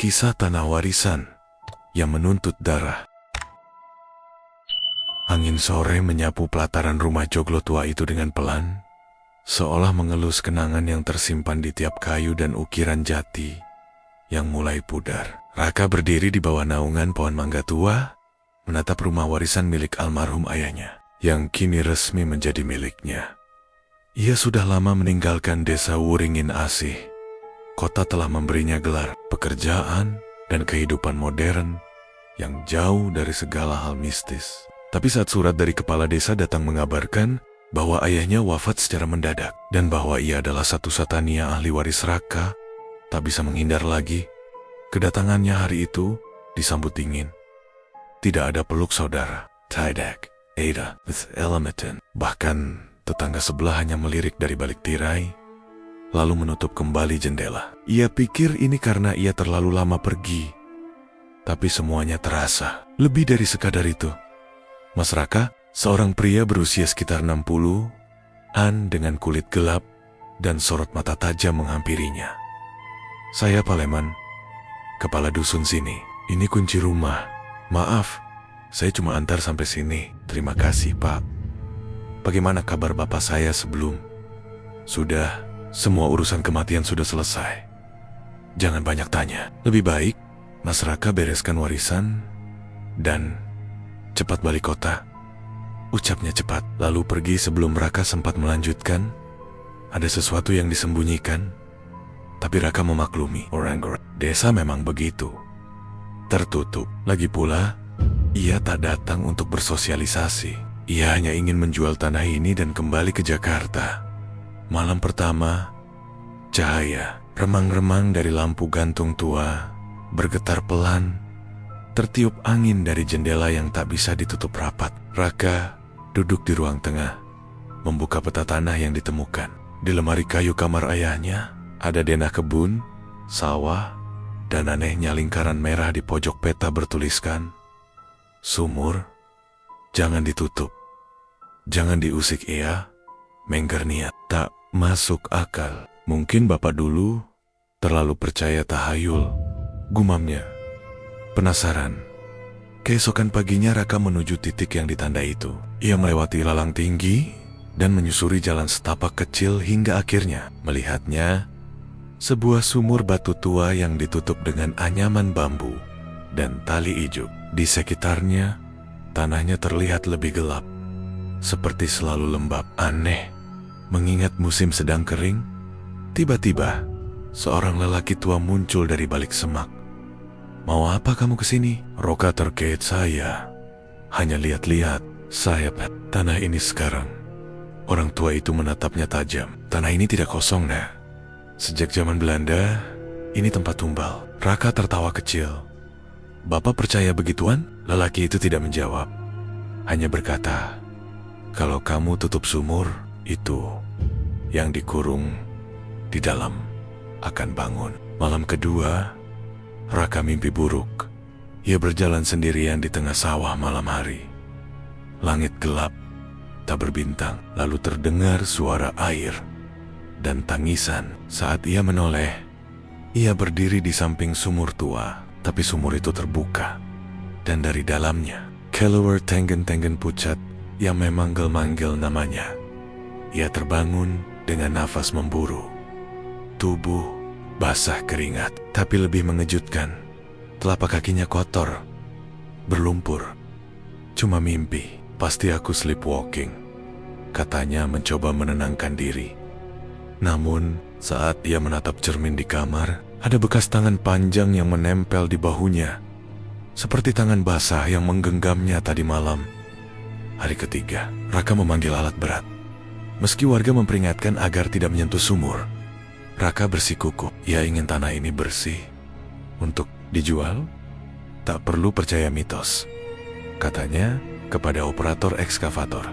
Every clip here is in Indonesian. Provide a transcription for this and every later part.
Kisah tanah warisan yang menuntut darah. Angin sore menyapu pelataran rumah joglo tua itu dengan pelan, seolah mengelus kenangan yang tersimpan di tiap kayu dan ukiran jati yang mulai pudar. Raka berdiri di bawah naungan pohon mangga tua, menatap rumah warisan milik almarhum ayahnya, yang kini resmi menjadi miliknya. Ia sudah lama meninggalkan desa Wuringin Asih. Kota telah memberinya gelar, pekerjaan, dan kehidupan modern yang jauh dari segala hal mistis. Tapi saat surat dari kepala desa datang mengabarkan bahwa ayahnya wafat secara mendadak dan bahwa ia adalah satu-satunya ahli waris Raka, tak bisa menghindar lagi. Kedatangannya hari itu disambut dingin. Tidak ada peluk saudara, Tidak, Ada, with Elemeton. Bahkan tetangga sebelah hanya melirik dari balik tirai, lalu menutup kembali jendela. Ia pikir ini karena ia terlalu lama pergi. Tapi semuanya terasa lebih dari sekadar itu. Mas Raka, seorang pria berusia sekitar 60-an dengan kulit gelap dan sorot mata tajam menghampirinya. Saya Paleman, kepala dusun sini. Ini kunci rumah. Maaf, saya cuma antar sampai sini. Terima kasih, Pak. Bagaimana kabar bapak saya sebelum? Sudah, semua urusan kematian sudah selesai. Jangan banyak tanya. Lebih baik, Mas Raka bereskan warisan dan cepat balik kota. Ucapnya cepat, lalu pergi sebelum Raka sempat melanjutkan. Ada sesuatu yang disembunyikan, tapi Raka memaklumi. Orang desa memang begitu, tertutup. Lagi pula, ia tak datang untuk bersosialisasi. Ia hanya ingin menjual tanah ini dan kembali ke Jakarta. Malam pertama, cahaya remang-remang dari lampu gantung tua bergetar pelan, tertiup angin dari jendela yang tak bisa ditutup rapat. Raka duduk di ruang tengah, membuka peta tanah yang ditemukan. Di lemari kayu kamar ayahnya, ada denah kebun, sawah, dan anehnya lingkaran merah di pojok peta bertuliskan, "Sumur, jangan ditutup. Jangan diusik ya, Menggerniat." Tak masuk akal. Mungkin bapak dulu terlalu percaya tahayul, gumamnya. Penasaran, keesokan paginya Raka menuju titik yang ditandai itu. Ia melewati lalang tinggi dan menyusuri jalan setapak kecil hingga akhirnya melihatnya sebuah sumur batu tua yang ditutup dengan anyaman bambu dan tali ijuk. Di sekitarnya, tanahnya terlihat lebih gelap, seperti selalu lembab. Aneh, mengingat musim sedang kering. Tiba-tiba, seorang lelaki tua muncul dari balik semak. "Mau apa kamu kesini?" Roka terkejut. "Saya hanya lihat-lihat. Saya tanah ini sekarang." Orang tua itu menatapnya tajam. "Tanah ini tidak kosong, Nak. Sejak zaman Belanda, ini tempat tumbal." Raka tertawa kecil. "Bapak percaya begituan?" Lelaki itu tidak menjawab, hanya berkata, "Kalau kamu tutup sumur, itu yang dikurung di dalam akan bangun." Malam kedua, Raka mimpi buruk. Ia berjalan sendirian di tengah sawah malam hari. Langit gelap, tak berbintang. Lalu terdengar suara air dan tangisan. Saat ia menoleh, ia berdiri di samping sumur tua. Tapi sumur itu terbuka, dan dari dalamnya keluar Tengen-Tengen pucat yang memanggil-manggil namanya. Ia terbangun dengan nafas memburu. Tubuh basah keringat, tapi lebih mengejutkan, telapak kakinya kotor, berlumpur. "Cuma mimpi, pasti aku sleepwalking," katanya mencoba menenangkan diri. Namun, saat ia menatap cermin di kamar, ada bekas tangan panjang yang menempel di bahunya, seperti tangan basah yang menggenggamnya tadi malam. Hari ketiga, Raka memanggil alat berat. Meski warga memperingatkan agar tidak menyentuh sumur, Raka bersikukuh. Ia ingin tanah ini bersih untuk dijual. Tak perlu percaya mitos, katanya kepada operator ekskavator.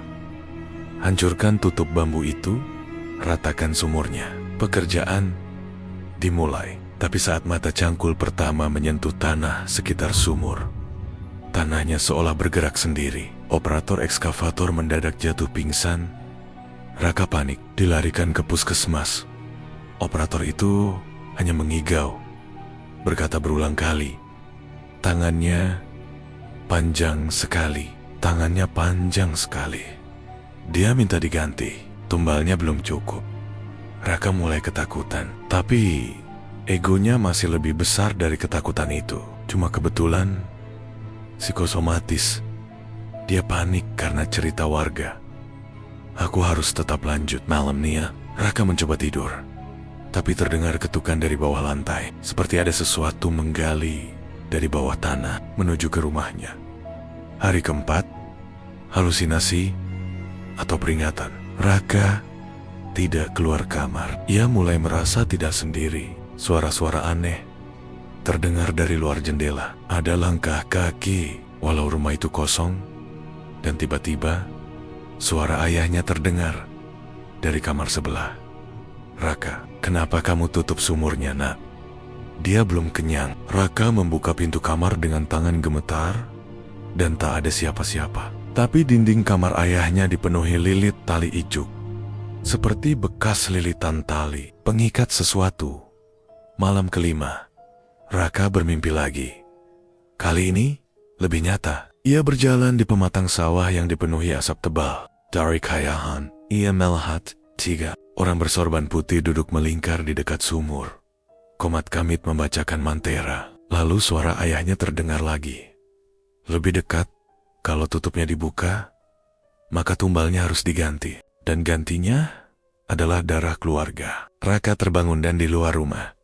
"Hancurkan tutup bambu itu, ratakan sumurnya." Pekerjaan dimulai. Tapi saat mata cangkul pertama menyentuh tanah sekitar sumur, tanahnya seolah bergerak sendiri. Operator ekskavator mendadak jatuh pingsan. Raka panik, dilarikan ke puskesmas. Operator itu hanya mengigau. berkata berulang kali. Tangannya panjang sekali. Tangannya panjang sekali. Dia minta diganti. Tumbalnya belum cukup. Raka mulai ketakutan. Tapi egonya masih lebih besar dari ketakutan itu. Cuma kebetulan psikosomatis. Dia panik karena cerita warga. Aku harus tetap lanjut. Malam nih ya, Raka mencoba tidur. Tapi terdengar ketukan dari bawah lantai. Seperti ada sesuatu menggali dari bawah tanah menuju ke rumahnya. Hari keempat, halusinasi atau peringatan. Raka tidak keluar kamar. Ia mulai merasa tidak sendiri. Suara-suara aneh terdengar dari luar jendela. Ada langkah kaki walau rumah itu kosong. Dan tiba-tiba suara ayahnya terdengar dari kamar sebelah. Raka, kenapa kamu tutup sumurnya, nak? Dia belum kenyang. Raka membuka pintu kamar dengan tangan gemetar dan tak ada siapa-siapa. Tapi dinding kamar ayahnya dipenuhi lilit tali ijuk. Seperti bekas lilitan tali, pengikat sesuatu. Malam kelima, Raka bermimpi lagi. Kali ini lebih nyata. Ia berjalan di pematang sawah yang dipenuhi asap tebal. Dari khayalan, ia melihat 3 orang bersorban putih duduk melingkar di dekat sumur. Komat Kamit membacakan mantera. Lalu suara ayahnya terdengar lagi. Lebih dekat, kalau tutupnya dibuka, maka tumbalnya harus diganti. Dan gantinya adalah darah keluarga. Raka terbangun dan di luar rumah.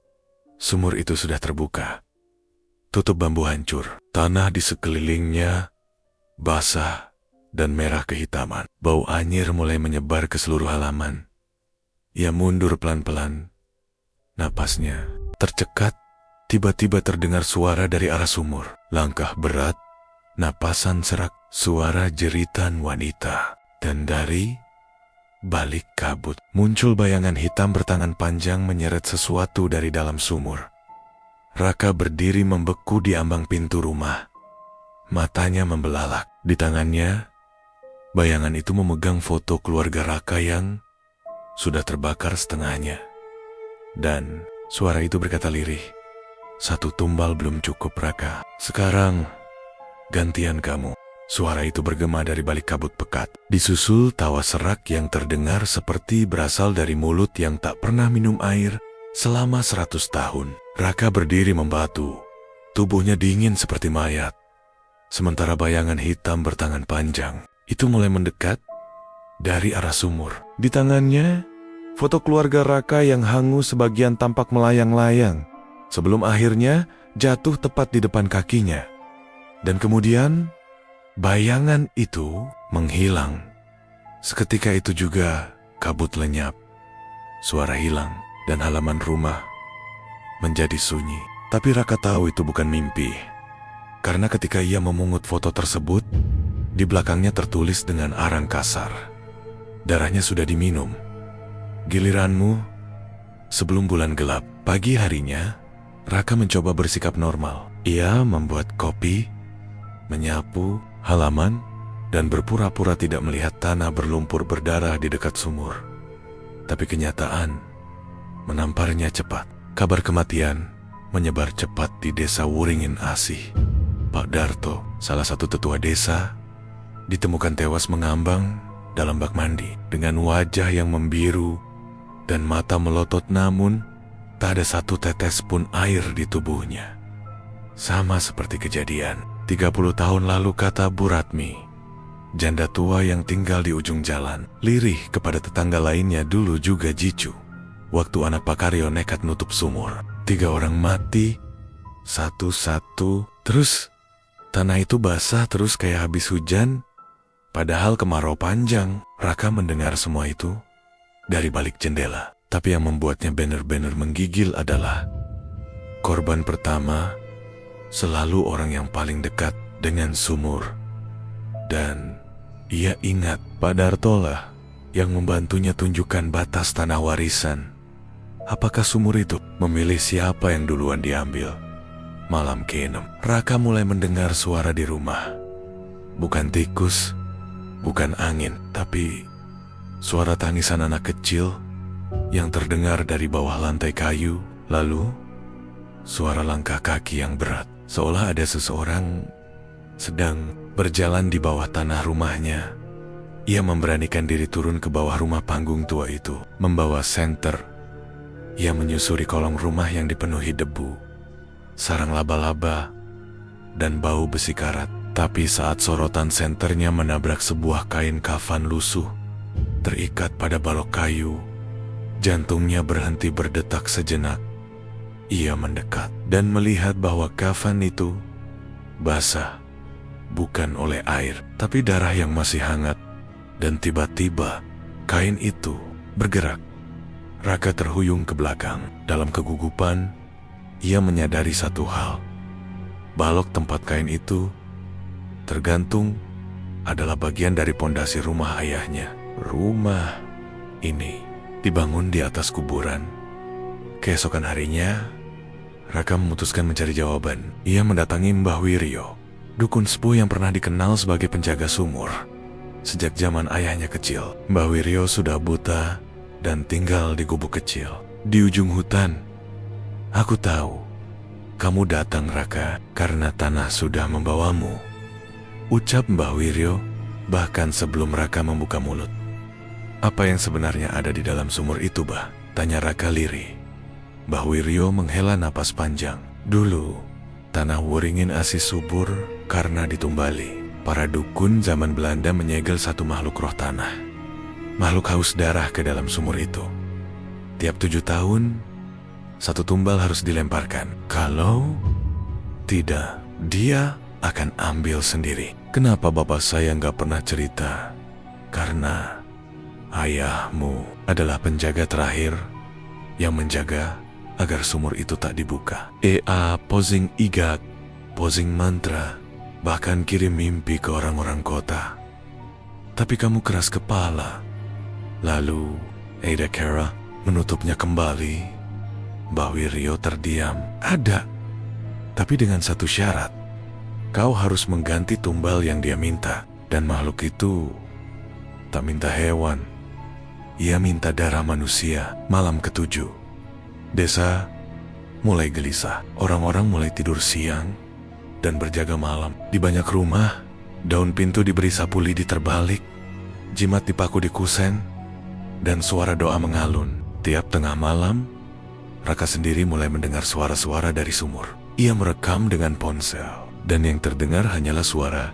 Sumur itu sudah terbuka. Tutup bambu hancur. Tanah di sekelilingnya basah dan merah kehitaman. Bau anyir mulai menyebar ke seluruh halaman. Ia mundur pelan-pelan. Napasnya tercekat. Tiba-tiba terdengar suara dari arah sumur. Langkah berat, napasan serak, suara jeritan wanita. Dan dari balik kabut muncul bayangan hitam bertangan panjang menyeret sesuatu dari dalam sumur. Raka berdiri membeku di ambang pintu rumah. Matanya membelalak. Di tangannya, bayangan itu memegang foto keluarga Raka yang sudah terbakar setengahnya. Dan suara itu berkata lirih, "Satu tumbal belum cukup, Raka. Sekarang gantian kamu." Suara itu bergema dari balik kabut pekat. Disusul tawa serak yang terdengar seperti berasal dari mulut yang tak pernah minum air selama 100 tahun. Raka berdiri membatu. Tubuhnya dingin seperti mayat. Sementara bayangan hitam bertangan panjang itu mulai mendekat dari arah sumur. Di tangannya, foto keluarga Raka yang hangus sebagian tampak melayang-layang. Sebelum akhirnya jatuh tepat di depan kakinya. Dan kemudian bayangan itu menghilang. Seketika itu juga kabut lenyap. Suara hilang dan halaman rumah menjadi sunyi. Tapi Raka tahu itu bukan mimpi. Karena ketika ia memungut foto tersebut, di belakangnya tertulis dengan arang kasar. Darahnya sudah diminum. Giliranmu sebelum bulan gelap. Pagi harinya, Raka mencoba bersikap normal. Ia membuat kopi, menyapu halaman, dan berpura-pura tidak melihat tanah berlumpur berdarah di dekat sumur. Tapi kenyataan menamparnya cepat. Kabar kematian menyebar cepat di desa Wuringin Asih. Pak Darto, salah satu tetua desa, ditemukan tewas mengambang dalam bak mandi dengan wajah yang membiru dan mata melotot, namun tak ada satu tetes pun air di tubuhnya. Sama seperti kejadian 30 tahun lalu, kata Bu Ratmi, janda tua yang tinggal di ujung jalan. Lirih kepada tetangga lainnya dulu juga jicu. Waktu anak Pak Karyo nekat nutup sumur, 3 orang mati satu-satu. Terus tanah itu basah terus kayak habis hujan. Padahal kemarau panjang. Raka mendengar semua itu dari balik jendela. Tapi yang membuatnya benar-benar menggigil adalah korban pertama selalu orang yang paling dekat dengan sumur. Dan ia ingat Pak Darto lah yang membantunya tunjukkan batas tanah warisan. Apakah sumur itu memilih siapa yang duluan diambil? Malam ke-6, Raka mulai mendengar suara di rumah. Bukan tikus, bukan angin, tapi suara tangisan anak kecil yang terdengar dari bawah lantai kayu. Lalu, suara langkah kaki yang berat, seolah ada seseorang sedang berjalan di bawah tanah rumahnya. Ia memberanikan diri turun ke bawah rumah panggung tua itu, membawa senter. Ia menyusuri kolong rumah yang dipenuhi debu, sarang laba-laba, dan bau besi karat. Tapi saat sorotan senternya menabrak sebuah kain kafan lusuh, terikat pada balok kayu, jantungnya berhenti berdetak sejenak. Ia mendekat dan melihat bahwa kafan itu basah, bukan oleh air, tapi darah yang masih hangat. Dan tiba-tiba, kain itu bergerak. Raka terhuyung ke belakang. Dalam kegugupan, ia menyadari satu hal. Balok tempat kain itu tergantung adalah bagian dari pondasi rumah ayahnya. Rumah ini dibangun di atas kuburan. Keesokan harinya, Raka memutuskan mencari jawaban. Ia mendatangi Mbah Wiryo, dukun sepuh yang pernah dikenal sebagai penjaga sumur. Sejak zaman ayahnya kecil, Mbah Wiryo sudah buta dan tinggal di gubuk kecil di ujung hutan. Aku tahu kamu datang, Raka, karena tanah sudah membawamu, ucap Mbah Wiryo bahkan sebelum Raka membuka mulut. Apa yang sebenarnya ada di dalam sumur itu, Bah? Tanya Raka lirih. Mbah Wiryo menghela napas panjang. Dulu, tanah Wuringin Asis subur karena ditumbali. Para dukun zaman Belanda menyegel satu makhluk roh tanah. Makhluk haus darah ke dalam sumur itu. Tiap 7 tahun, satu tumbal harus dilemparkan. Kalau tidak, dia akan ambil sendiri. Kenapa bapak saya nggak pernah cerita? Karena ayahmu adalah penjaga terakhir yang menjaga agar sumur itu tak dibuka. Posing igat, posing mantra, bahkan kirim mimpi ke orang-orang kota. Tapi kamu keras kepala. Lalu Ada Kara menutupnya kembali. Mbah Wiryo terdiam. Ada, tapi dengan satu syarat. Kau harus mengganti tumbal yang dia minta. Dan makhluk itu tak minta hewan. Ia minta darah manusia. Malam ke-7, desa mulai gelisah. Orang-orang mulai tidur siang dan berjaga malam. Di banyak rumah, daun pintu diberi sapu lidi terbalik, jimat dipaku di kusen, dan suara doa mengalun. Tiap tengah malam, Raka sendiri mulai mendengar suara-suara dari sumur. Ia merekam dengan ponsel, dan yang terdengar hanyalah suara,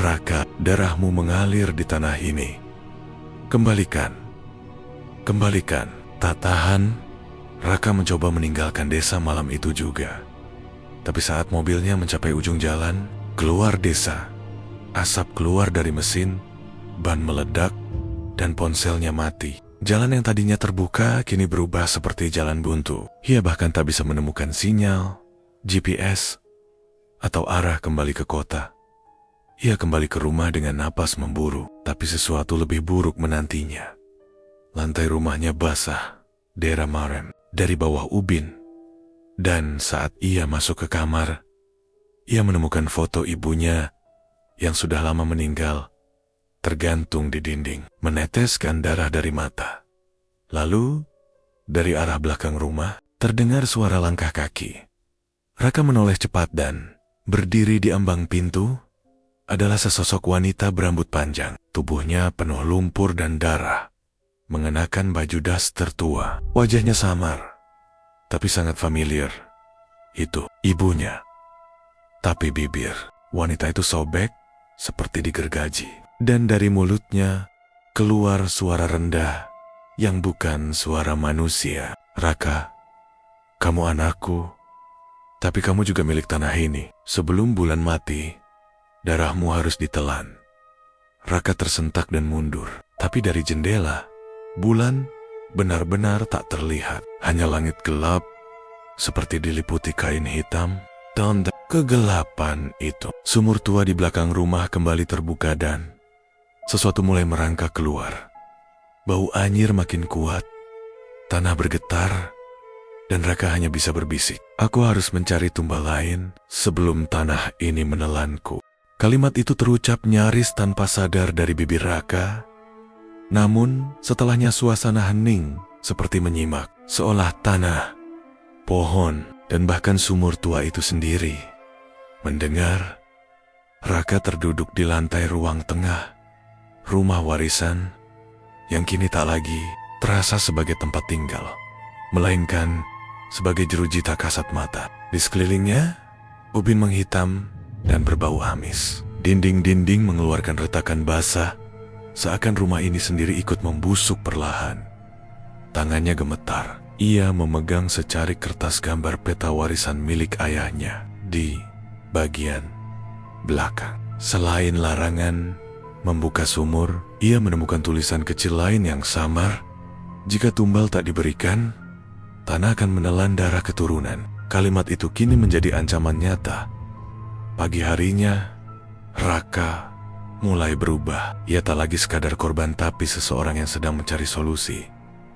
Raka, darahmu mengalir di tanah ini. Kembalikan. Kembalikan. Tak tahan, Raka mencoba meninggalkan desa malam itu juga. Tapi saat mobilnya mencapai ujung jalan, keluar desa, asap keluar dari mesin, ban meledak, dan ponselnya mati. Jalan yang tadinya terbuka kini berubah seperti jalan buntu. Ia bahkan tak bisa menemukan sinyal, GPS, atau arah kembali ke kota. Ia kembali ke rumah dengan napas memburu, tapi sesuatu lebih buruk menantinya. Lantai rumahnya basah, daerah marem, dari bawah ubin. Dan saat ia masuk ke kamar, ia menemukan foto ibunya yang sudah lama meninggal, tergantung di dinding, meneteskan darah dari mata. Lalu, dari arah belakang rumah, terdengar suara langkah kaki. Raka menoleh cepat dan berdiri di ambang pintu adalah sesosok wanita berambut panjang, tubuhnya penuh lumpur dan darah, mengenakan baju daster tua. Wajahnya samar, tapi sangat familiar. Itu ibunya. Tapi bibir wanita itu sobek seperti digergaji. Dan dari mulutnya keluar suara rendah yang bukan suara manusia. Raka, kamu anakku, tapi kamu juga milik tanah ini. Sebelum bulan mati, darahmu harus ditelan. Raka tersentak dan mundur. Tapi dari jendela, bulan benar-benar tak terlihat. Hanya langit gelap, seperti diliputi kain hitam. Dan kegelapan itu, sumur tua di belakang rumah kembali terbuka dan sesuatu mulai merangkak keluar. Bau anyir makin kuat, tanah bergetar, dan Raka hanya bisa berbisik. Aku harus mencari tumbal lain sebelum tanah ini menelanku. Kalimat itu terucap nyaris tanpa sadar dari bibir Raka. Namun setelahnya suasana hening seperti menyimak, seolah tanah, pohon, dan bahkan sumur tua itu sendiri. Mendengar, Raka terduduk di lantai ruang tengah rumah warisan yang kini tak lagi terasa sebagai tempat tinggal, melainkan sebagai jeruji tak kasat mata. Di sekelilingnya, ubin menghitam dan berbau amis. Dinding-dinding mengeluarkan retakan basah, seakan rumah ini sendiri ikut membusuk perlahan. Tangannya gemetar. Ia memegang secarik kertas gambar peta warisan milik ayahnya di bagian belakang. Selain larangan membuka sumur, ia menemukan tulisan kecil lain yang samar. Jika tumbal tak diberikan, tanah akan menelan darah keturunan. Kalimat itu kini menjadi ancaman nyata. Pagi harinya, Raka mulai berubah. Ia tak lagi sekadar korban, tapi seseorang yang sedang mencari solusi.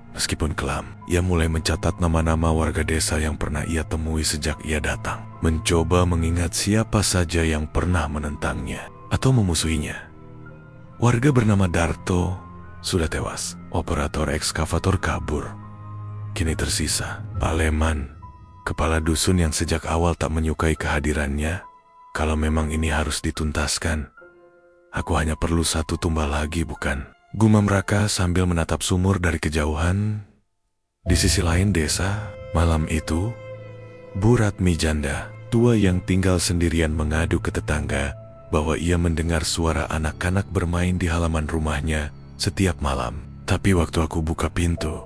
Meskipun kelam, ia mulai mencatat nama-nama warga desa yang pernah ia temui sejak ia datang. Mencoba mengingat siapa saja yang pernah menentangnya atau memusuhinya. Warga bernama Darto sudah tewas. Operator ekskavator kabur. Kini tersisa Pak Leman, kepala dusun yang sejak awal tak menyukai kehadirannya. Kalau memang ini harus dituntaskan, aku hanya perlu satu tumbal lagi, bukan? Gumam Raka sambil menatap sumur dari kejauhan. Di sisi lain desa, malam itu, Bu Ratmi janda, tua yang tinggal sendirian, mengadu ke tetangga bahwa ia mendengar suara anak-anak bermain di halaman rumahnya setiap malam. Tapi waktu aku buka pintu,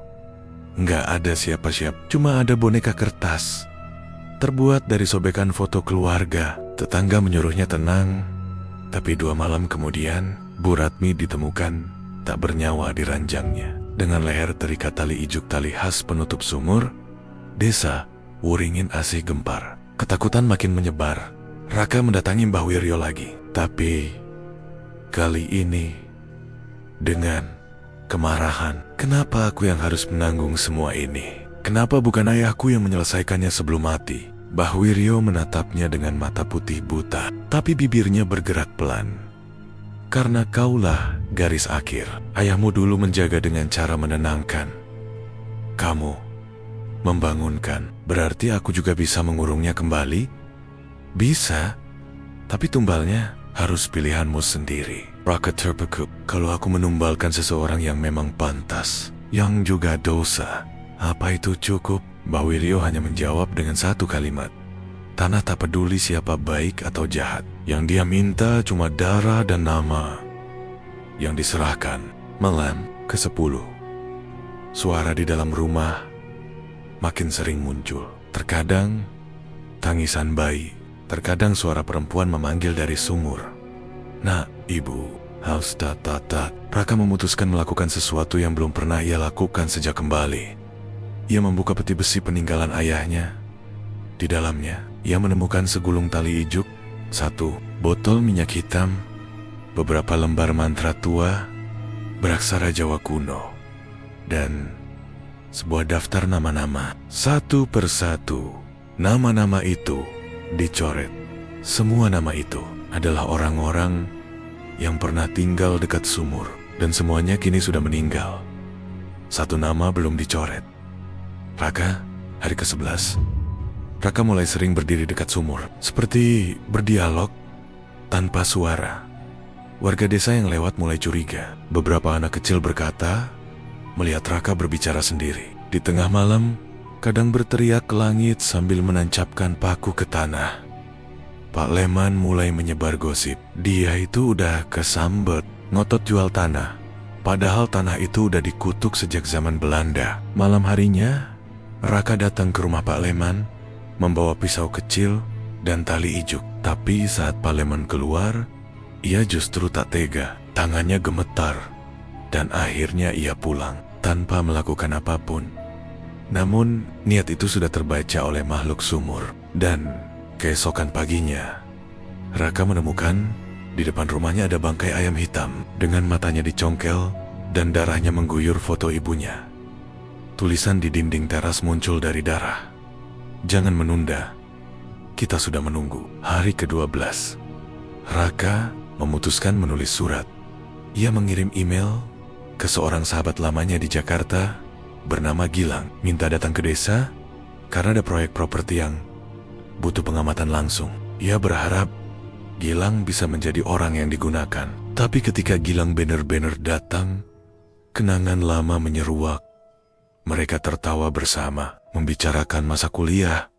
nggak ada siapa-siapa, cuma ada boneka kertas terbuat dari sobekan foto keluarga. Tetangga menyuruhnya tenang, tapi 2 malam kemudian, Bu Ratmi ditemukan tak bernyawa di ranjangnya. Dengan leher terikat tali ijuk, tali khas penutup sumur, desa Wuringin asih gempar. Ketakutan makin menyebar. Raka mendatangi Mbah Wiryo lagi. Tapi kali ini dengan kemarahan. Kenapa aku yang harus menanggung semua ini? Kenapa bukan ayahku yang menyelesaikannya sebelum mati? Mbah Wiryo menatapnya dengan mata putih buta, tapi bibirnya bergerak pelan. Karena kaulah garis akhir. Ayahmu dulu menjaga dengan cara menenangkan. Kamu membangunkan. Berarti aku juga bisa mengurungnya kembali? Bisa, tapi tumbalnya harus pilihanmu sendiri. Raka terpekuk. Kalau aku menumbalkan seseorang yang memang pantas, yang juga dosa, apa itu cukup? Mbah Wiryo hanya menjawab dengan satu kalimat. Tanah tak peduli siapa baik atau jahat. Yang dia minta cuma darah dan nama yang diserahkan. Malam ke-10, suara di dalam rumah makin sering muncul. Terkadang tangisan bayi, terkadang suara perempuan memanggil dari sumur. Nak, ibu, haus tat. Raka memutuskan melakukan sesuatu yang belum pernah ia lakukan sejak kembali. Ia membuka peti besi peninggalan ayahnya. Di dalamnya, ia menemukan segulung tali ijuk, 1 botol minyak hitam, beberapa lembar mantra tua beraksara Jawa kuno, dan sebuah daftar nama-nama. Satu persatu, nama-nama itu dicoret. Semua nama itu adalah orang-orang yang pernah tinggal dekat sumur, dan semuanya kini sudah meninggal. 1 nama belum dicoret. Raka, hari ke-11. Raka mulai sering berdiri dekat sumur, seperti berdialog tanpa suara. Warga desa yang lewat mulai curiga. Beberapa anak kecil berkata, melihat Raka berbicara sendiri. Di tengah malam, kadang berteriak ke langit sambil menancapkan paku ke tanah. Pak Leman mulai menyebar gosip. Dia itu udah kesambet, ngotot jual tanah. Padahal tanah itu udah dikutuk sejak zaman Belanda. Malam harinya, Raka datang ke rumah Pak Leman, membawa pisau kecil dan tali ijuk. Tapi saat Pak Leman keluar, ia justru tak tega. Tangannya gemetar, dan akhirnya ia pulang tanpa melakukan apapun. Namun, niat itu sudah terbaca oleh makhluk sumur. Dan keesokan paginya, Raka menemukan di depan rumahnya ada bangkai ayam hitam dengan matanya dicongkel dan darahnya mengguyur foto ibunya. Tulisan di dinding teras muncul dari darah. Jangan menunda, kita sudah menunggu. Hari ke-12, Raka memutuskan menulis surat. Ia mengirim email ke seorang sahabat lamanya di Jakarta bernama Gilang, minta datang ke desa karena ada proyek properti yang butuh pengamatan langsung. Ia berharap Gilang bisa menjadi orang yang digunakan. Tapi ketika Gilang benar-benar datang, kenangan lama menyeruak. Mereka tertawa bersama, membicarakan masa kuliah,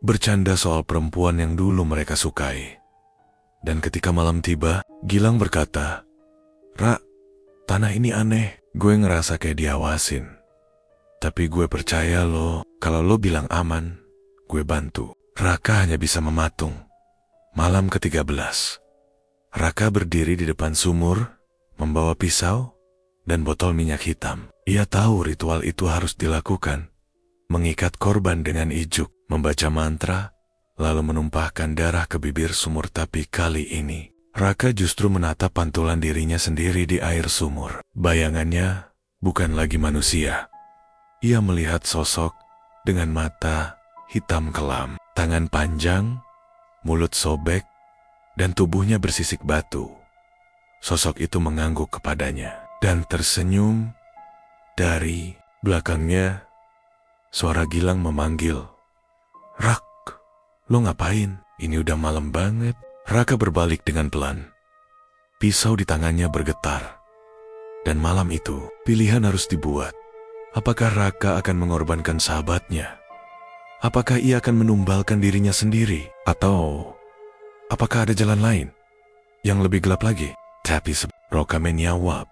bercanda soal perempuan yang dulu mereka sukai. Dan ketika malam tiba, Gilang berkata, "Ra, tanah ini aneh. Gue ngerasa kayak diawasin. Tapi gue percaya lo, kalau lo bilang aman, gue bantu." Raka hanya bisa mematung. Malam ke-13. Raka berdiri di depan sumur, membawa pisau dan botol minyak hitam. Ia tahu ritual itu harus dilakukan. Mengikat korban dengan ijuk, membaca mantra, lalu menumpahkan darah ke bibir sumur. Tapi kali ini, Raka justru menatap pantulan dirinya sendiri di air sumur. Bayangannya bukan lagi manusia. Ia melihat sosok dengan mata hitam kelam, tangan panjang, mulut sobek, dan tubuhnya bersisik batu. Sosok itu mengangguk kepadanya dan tersenyum. Dari belakangnya, suara Gilang memanggil, "Rak, lo ngapain? Ini udah malam banget." Raka berbalik dengan pelan. Pisau di tangannya bergetar. Dan malam itu, pilihan harus dibuat. Apakah Raka akan mengorbankan sahabatnya? Apakah ia akan menumbalkan dirinya sendiri? Atau apakah ada jalan lain yang lebih gelap lagi? Tapi Raka menjawab.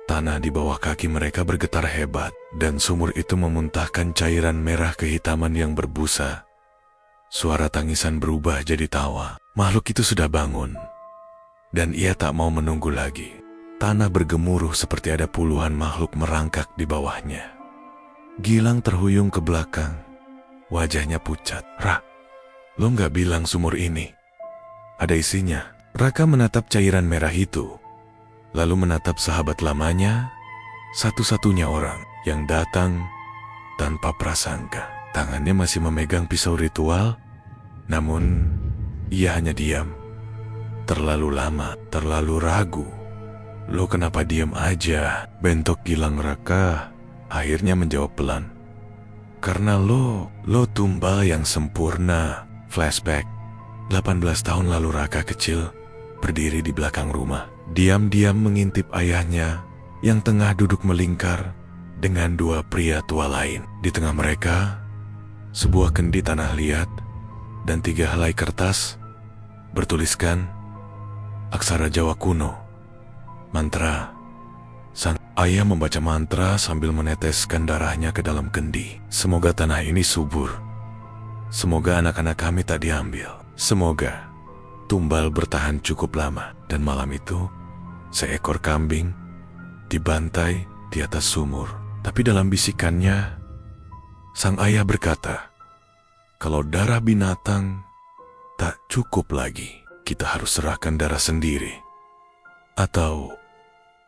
Tanah di bawah kaki mereka bergetar hebat, dan sumur itu memuntahkan cairan merah kehitaman yang berbusa. Suara tangisan berubah jadi tawa. Makhluk itu sudah bangun, dan ia tak mau menunggu lagi. Tanah bergemuruh seperti ada puluhan makhluk merangkak di bawahnya. Gilang terhuyung ke belakang. Wajahnya pucat. "Ra, lo nggak bilang sumur ini ada isinya?" Raka menatap cairan merah itu, lalu menatap sahabat lamanya, satu-satunya orang yang datang tanpa prasangka. Tangannya masih memegang pisau ritual, namun ia hanya diam. Terlalu lama, terlalu ragu. "Lo kenapa diam aja?" bentok Gilang. Raka akhirnya menjawab pelan, "Karena lo tumbal yang sempurna." Flashback. 18 tahun lalu Raka kecil berdiri di belakang rumah. Diam-diam mengintip ayahnya yang tengah duduk melingkar dengan dua pria tua lain. Di tengah mereka, sebuah kendi tanah liat dan 3 helai kertas bertuliskan aksara Jawa kuno. Mantra. Sang ayah membaca mantra sambil meneteskan darahnya ke dalam kendi. "Semoga tanah ini subur. Semoga anak-anak kami tak diambil. Semoga tumbal bertahan cukup lama." Dan malam itu, seekor kambing dibantai di atas sumur. Tapi dalam bisikannya, sang ayah berkata, "Kalau darah binatang tak cukup lagi, kita harus serahkan darah sendiri. Atau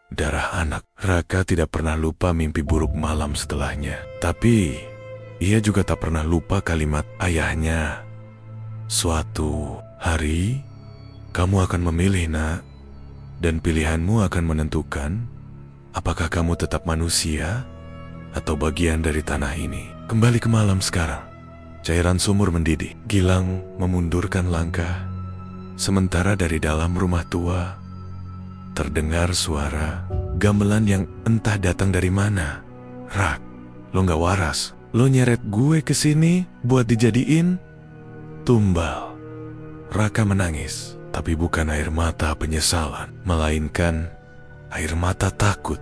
darah anak." Raka tidak pernah lupa mimpi buruk malam setelahnya. Tapi ia juga tak pernah lupa kalimat ayahnya. "Suatu hari, kamu akan memilih, nak. Dan pilihanmu akan menentukan apakah kamu tetap manusia atau bagian dari tanah ini." Kembali ke malam sekarang. Cairan sumur mendidih. Gilang memundurkan langkah. Sementara dari dalam rumah tua terdengar suara gamelan yang entah datang dari mana. "Rak, lo gak waras. Lo nyeret gue ke sini buat dijadiin tumbal." Raka menangis, tapi bukan air mata penyesalan, melainkan air mata takut.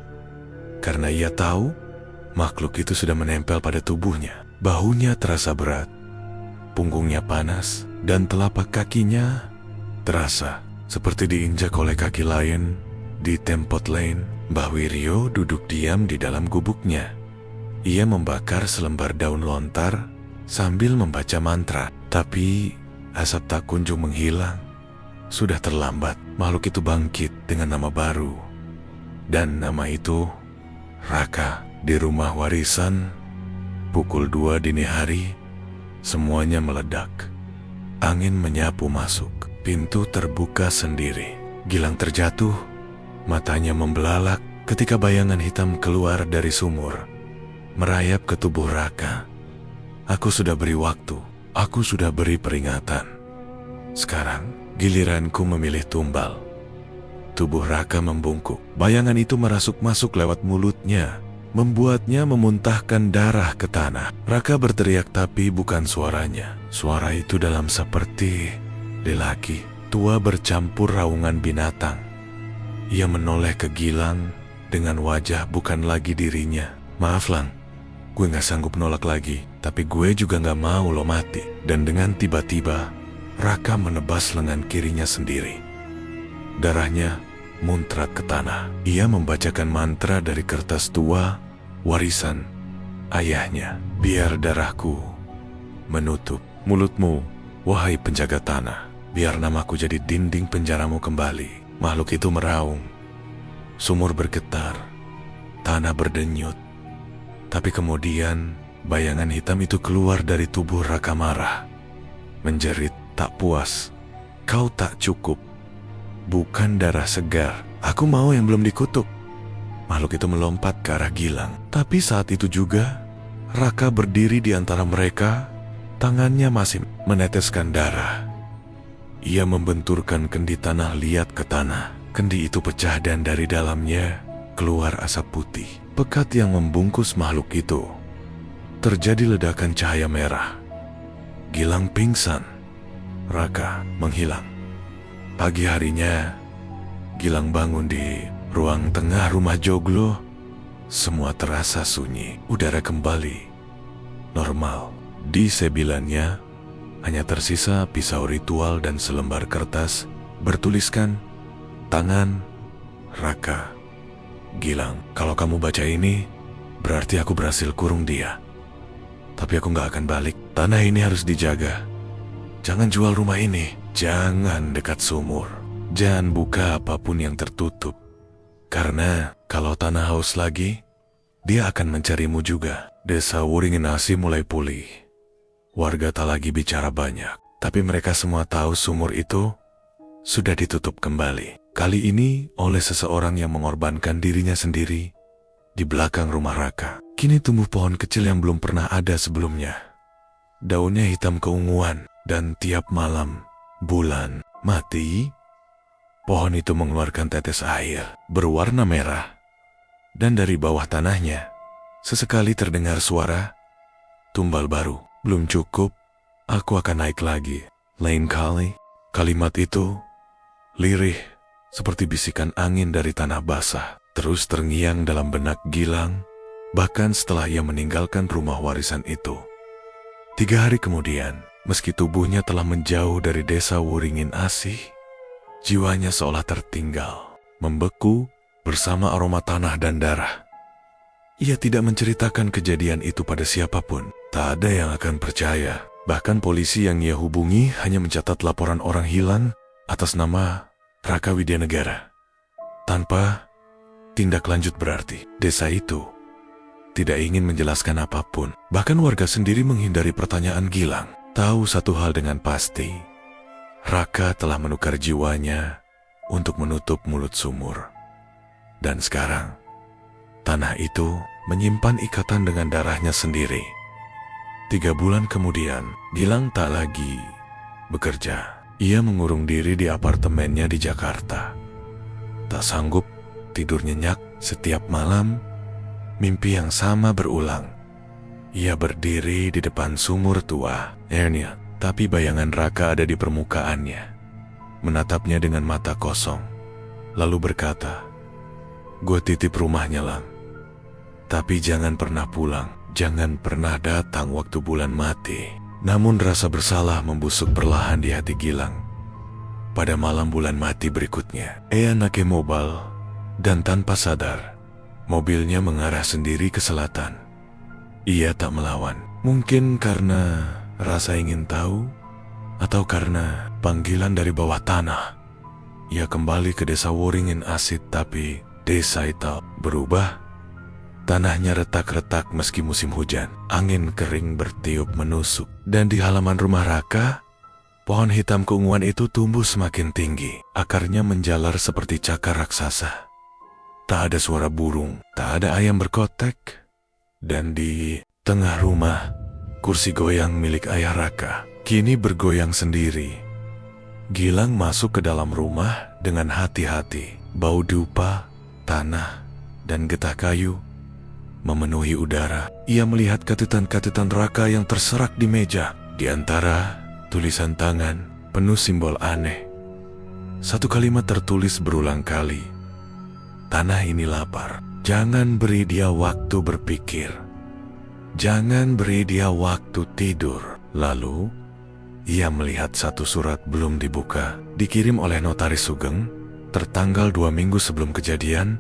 Karena ia tahu makhluk itu sudah menempel pada tubuhnya. Bahunya terasa berat, punggungnya panas, dan telapak kakinya terasa seperti diinjak oleh kaki lain. Di tempat lain, Mbah Wiryo duduk diam di dalam gubuknya. Ia membakar selembar daun lontar sambil membaca mantra. Tapi asap tak kunjung menghilang. Sudah terlambat. Makhluk itu bangkit dengan nama baru. Dan nama itu Raka. Di rumah warisan, pukul 2 dini hari, semuanya meledak. Angin menyapu masuk. Pintu terbuka sendiri. Gilang terjatuh. Matanya membelalak ketika bayangan hitam keluar dari sumur, merayap ke tubuh Raka. "Aku sudah beri waktu. Aku sudah beri peringatan. Sekarang, giliranku memilih tumbal. Tubuh Raka membungkuk. Bayangan itu merasuk masuk lewat mulutnya, membuatnya memuntahkan darah ke tanah. Raka berteriak tapi bukan suaranya. Suara itu dalam seperti lelaki tua bercampur raungan binatang. Ia menoleh ke Gilang dengan wajah bukan lagi dirinya. Maaf Lang, gue gak sanggup nolak lagi, tapi gue juga gak mau lo mati. Dan dengan tiba-tiba, Raka menebas lengan kirinya sendiri. Darahnya muncrat ke tanah. Ia membacakan mantra dari kertas tua, warisan ayahnya. Biar darahku menutup mulutmu, wahai penjaga tanah. Biar namaku jadi dinding penjaramu kembali. Makhluk itu meraung. Sumur bergetar, tanah berdenyut. Tapi kemudian, bayangan hitam itu keluar dari tubuh Raka marah. Menjerit tak puas. Kau tak cukup. Bukan darah segar. Aku mau yang belum dikutuk. Makhluk itu melompat ke arah Gilang. Tapi saat itu juga, Raka berdiri di antara mereka. Tangannya masih meneteskan darah. Ia membenturkan kendi tanah liat ke tanah. Kendi itu pecah dan dari dalamnya keluar asap putih, pekat yang membungkus makhluk itu. Terjadi ledakan cahaya merah. Gilang pingsan. Raka menghilang. Pagi harinya, Gilang bangun di ruang tengah rumah joglo. Semua terasa sunyi. Udara kembali normal. Di sebilannya hanya tersisa pisau ritual dan selembar kertas bertuliskan tangan Raka. Gilang, kalau kamu baca ini, berarti aku berhasil kurung dia. Tapi aku gak akan balik. Tanah ini harus dijaga. Jangan jual rumah ini. Jangan dekat sumur. Jangan buka apapun yang tertutup. Karena kalau tanah haus lagi, dia akan mencarimu juga. Desa Wuringin Asih mulai pulih. Warga tak lagi bicara banyak. Tapi mereka semua tahu sumur itu sudah ditutup kembali. Kali ini oleh seseorang yang mengorbankan dirinya sendiri di belakang rumah Raka. Kini tumbuh pohon kecil yang belum pernah ada sebelumnya. Daunnya hitam keunguan dan tiap malam bulan mati, pohon itu mengeluarkan tetes air berwarna merah. Dan dari bawah tanahnya, sesekali terdengar suara, tumbal baru. Belum cukup, aku akan naik lagi. Lain kali, kalimat itu lirih seperti bisikan angin dari tanah basah. Terus terngiang dalam benak Gilang, bahkan setelah ia meninggalkan rumah warisan itu. 3 hari kemudian, meski tubuhnya telah menjauh dari desa Wuringin Asih, jiwanya seolah tertinggal, membeku bersama aroma tanah dan darah. Ia tidak menceritakan kejadian itu pada siapapun. Tak ada yang akan percaya. Bahkan polisi yang ia hubungi hanya mencatat laporan orang hilang atas nama Raka Widyanegara. Tanpa tindak lanjut berarti. Desa itu tidak ingin menjelaskan apapun. Bahkan warga sendiri menghindari pertanyaan Gilang. Tahu satu hal dengan pasti. Raka telah menukar jiwanya untuk menutup mulut sumur. Dan sekarang, tanah itu menyimpan ikatan dengan darahnya sendiri. 3 bulan kemudian, Gilang tak lagi bekerja. Ia mengurung diri di apartemennya di Jakarta. Tak sanggup tidur nyenyak setiap malam, mimpi yang sama berulang. Ia berdiri di depan sumur tua, tapi bayangan Raka ada di permukaannya. Menatapnya dengan mata kosong, lalu berkata, "Gue titip rumahnya, Lang. Tapi jangan pernah pulang. Jangan pernah datang waktu bulan mati." Namun rasa bersalah membusuk perlahan di hati Gilang. Pada malam bulan mati berikutnya, ia naik mobil dan tanpa sadar, mobilnya mengarah sendiri ke selatan. Ia tak melawan. Mungkin karena rasa ingin tahu, atau karena panggilan dari bawah tanah. Ia kembali ke desa Wuringin Asih, tapi desa itu berubah. Tanahnya retak-retak meski musim hujan. Angin kering bertiup menusuk. Dan di halaman rumah Raka, pohon hitam keunguan itu tumbuh semakin tinggi. Akarnya menjalar seperti cakar raksasa. Tak ada suara burung, tak ada ayam berkotek. Dan di tengah rumah, Kursi goyang milik ayah Raka kini bergoyang sendiri. Gilang masuk ke dalam rumah dengan hati-hati. Bau dupa, tanah, dan getah kayu memenuhi udara. Ia melihat catatan-catatan Raka yang terserak di meja. Di antara tulisan tangan penuh simbol aneh. Satu kalimat tertulis berulang kali. Tanah ini lapar. Jangan beri dia waktu berpikir. Jangan beri dia waktu tidur. Lalu, ia melihat satu surat belum dibuka, dikirim oleh Notaris Sugeng, tertanggal 2 minggu sebelum kejadian.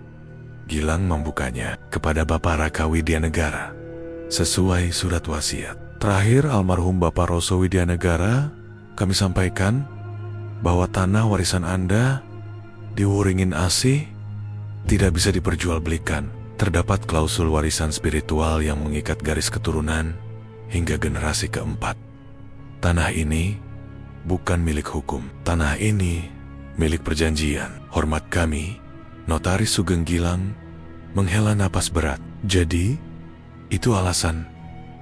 Gilang membukanya kepada Bapak Raka Widyanegara, sesuai surat wasiat. Terakhir almarhum Bapak Roso Widyanegara, kami sampaikan bahwa tanah warisan Anda di Wuringin Asih tidak bisa diperjualbelikan. Terdapat klausul warisan spiritual yang mengikat garis keturunan hingga generasi keempat. Tanah ini bukan milik hukum. Tanah ini milik perjanjian. Hormat kami, Notaris Sugeng Gilang menghela napas berat. Jadi, itu alasan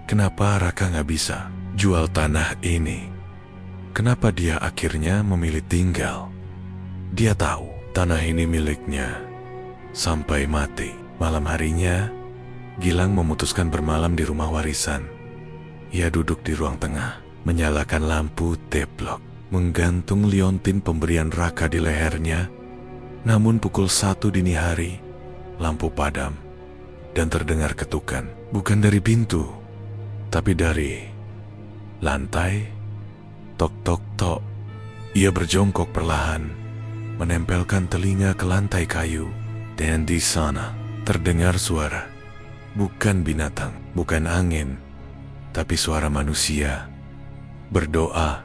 kenapa Raka nggak bisa jual tanah ini. Kenapa dia akhirnya memilih tinggal. Dia tahu tanah ini miliknya sampai mati. Malam harinya, Gilang memutuskan bermalam di rumah warisan. Ia duduk di ruang tengah, menyalakan lampu teplok, menggantung liontin pemberian Raka di lehernya. Namun pukul 1 dini hari, lampu padam dan terdengar ketukan. Bukan dari pintu, tapi dari lantai. Tok tok tok. Ia berjongkok perlahan, menempelkan telinga ke lantai kayu. Dan di sana terdengar suara. Bukan binatang, bukan angin, tapi suara manusia. Berdoa,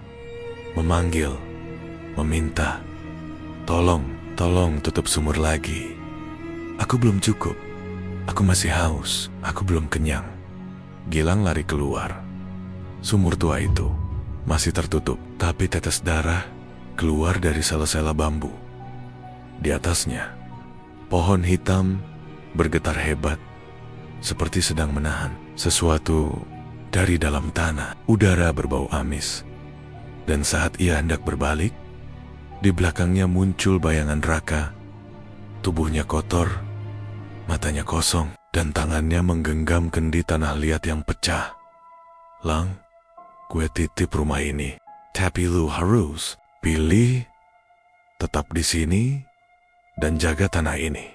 memanggil, meminta. Tolong tutup sumur lagi. Aku belum cukup. Aku masih haus. Aku belum kenyang. Gilang lari keluar. Sumur tua itu masih tertutup, tapi tetes darah keluar dari sela-sela bambu. Di atasnya, pohon hitam bergetar hebat, seperti sedang menahan sesuatu dari dalam tanah. Udara berbau amis. Dan saat ia hendak berbalik, di belakangnya muncul bayangan Raka. Tubuhnya kotor, matanya kosong, dan tangannya menggenggam kendi tanah liat yang pecah. Lang, gue titip rumah ini, tapi lu harus pilih tetap di sini dan jaga tanah ini,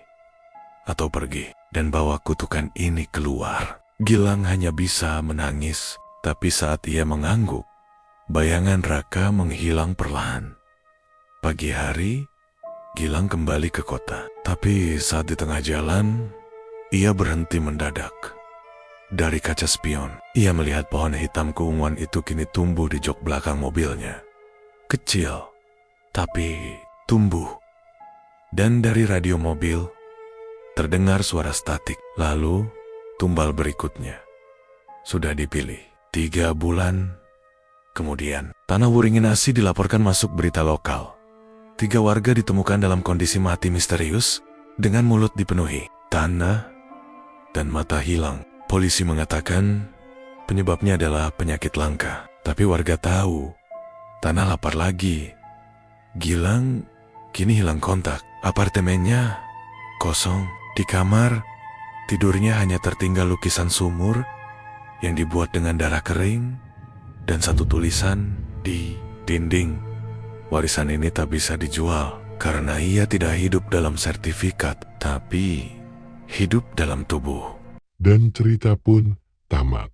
atau pergi dan bawa kutukan ini keluar. Gilang hanya bisa menangis, tapi saat ia mengangguk, bayangan Raka menghilang perlahan. Pagi hari, Gilang kembali ke kota, tapi saat di tengah jalan, ia berhenti mendadak. Dari kaca spion, ia melihat pohon hitam keunguan itu kini tumbuh di jok belakang mobilnya. Kecil, tapi tumbuh. Dan dari radio mobil, terdengar suara statik. Lalu, tumbal berikutnya sudah dipilih. 3 bulan kemudian, tanah Wuringin Asih dilaporkan masuk berita lokal. 3 warga ditemukan dalam kondisi mati misterius, dengan mulut dipenuhi tanah dan mata hilang. Polisi mengatakan penyebabnya adalah penyakit langka, tapi warga tahu tanah lapar lagi. Gilang kini hilang kontak. Apartemennya kosong. Di kamar tidurnya hanya tertinggal lukisan sumur yang dibuat dengan darah kering dan satu tulisan di dinding. Warisan ini tak bisa dijual karena ia tidak hidup dalam sertifikat, tapi hidup dalam tubuh. Dan cerita pun tamat.